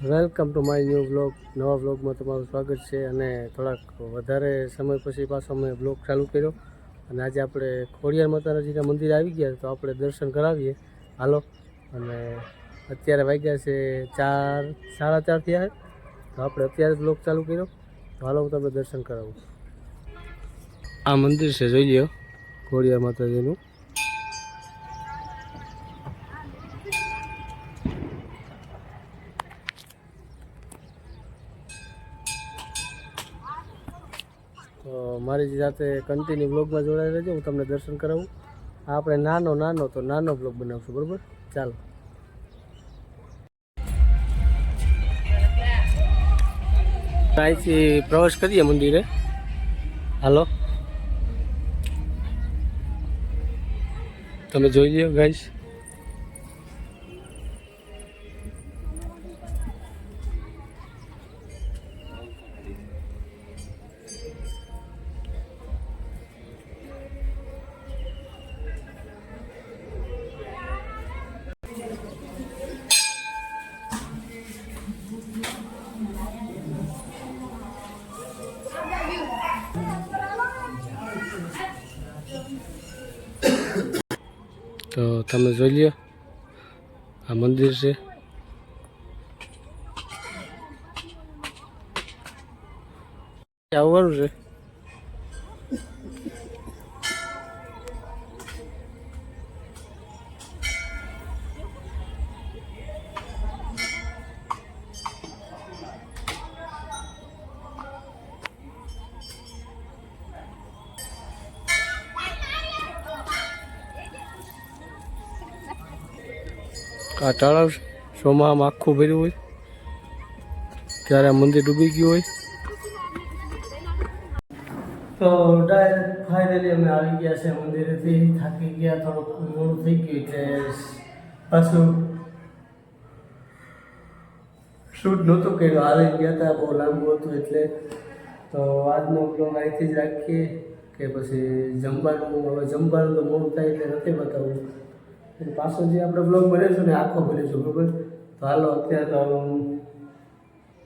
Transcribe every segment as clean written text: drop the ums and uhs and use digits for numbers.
Welcome to my new blog. નવા બ્લોગમાં તમારું સ્વાગત છે. અને થોડાક વધારે સમય પછી પાછો અમે બ્લોગ ચાલુ કર્યો. અને આજે આપણે ખોડિયાર માતાજીના મંદિરે આવી ગયા, તો આપણે દર્શન કરાવીએ. હાલો. અને અત્યારે વાગ્યા છે 4, 4:30 થયા છે. તો આપણે અત્યારે બ્લોગ ચાલુ કર્યો. તો હાલો, હું તમને દર્શન કરાવું. આ મંદિર છે, જોઈ લ્યો, ખોડિયાર માતાજીનું. તો મારી સાથે કન્ટિન્યુ બ્લોગમાં જોડાઈ રહેજો, હું તમને દર્શન કરાવું. આપણે નાનો બ્લોગ બનાવશું, બરાબર? ચાલો. અહીંથી પ્રવેશ કરીએ મંદિરે. હાલો, તમે જોઈ લ્યો ગાઈસ. તો તમે જોઈ લ્યો, આ મંદિર છે. આવવાનું છે. આ તળાવ ચોમાસામાં આખું ભર્યું હોય ત્યારે આ મંદિર ડૂબી ગયું હોય. તો ફાઇનલી અમે આવી ગયા છે મંદિરેથી. થાકી ગયા, થોડુંક મોડું થઈ ગયું એટલે પાછું શૂટ નહોતું કર્યું, હાલી ગયા હતા, બહુ લાંબુ હતું એટલે. તો આજનો બ્લોગ અહીંથી જ રાખીએ કે પછી જમવાનું. હવે જમવાનું તો મોડું થાય એટલે નથી બતાવવું. પાછો જે આપણે બ્લોગ બનાવીશું ને આખો બનાવીશું, બરાબર? તો હાલો, અત્યારે તો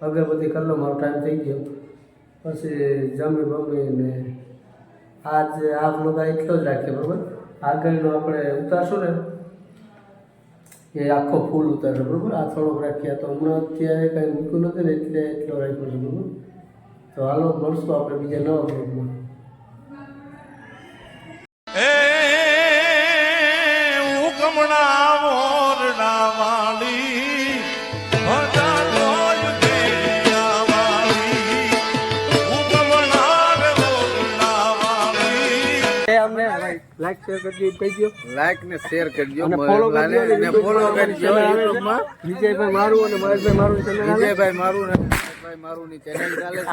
અગરબત્તી કરી લો, મારો ટાઈમ થઈ ગયો. પછી જમીને આજ આ બ્લોગ એટલો જ રાખીએ, બરાબર? આગળનો આપણે ઉતારશું ને એ આખો ફૂલ ઉતારશે, બરાબર? આ થોડોક રાખીએ. તો હમણાં અત્યારે કાંઈ મૂક્યું નથી ને એટલે એટલો રાખ્યો છે, બરાબર? તો હાલો, મળશું આપણે બીજા નવા બ્લોગમાં. લાઈક શેર કરજો, કહી દો. લાઈક ને શેર કરજો અને ફોલો કરજો. યુટ્યુબમાં વિજયભાઈ મારું અને મહેશભાઈ મારું ચેનલ. વિજયભાઈ મારું ને મહેશભાઈ મારું ની ચેનલ ચાલે છે.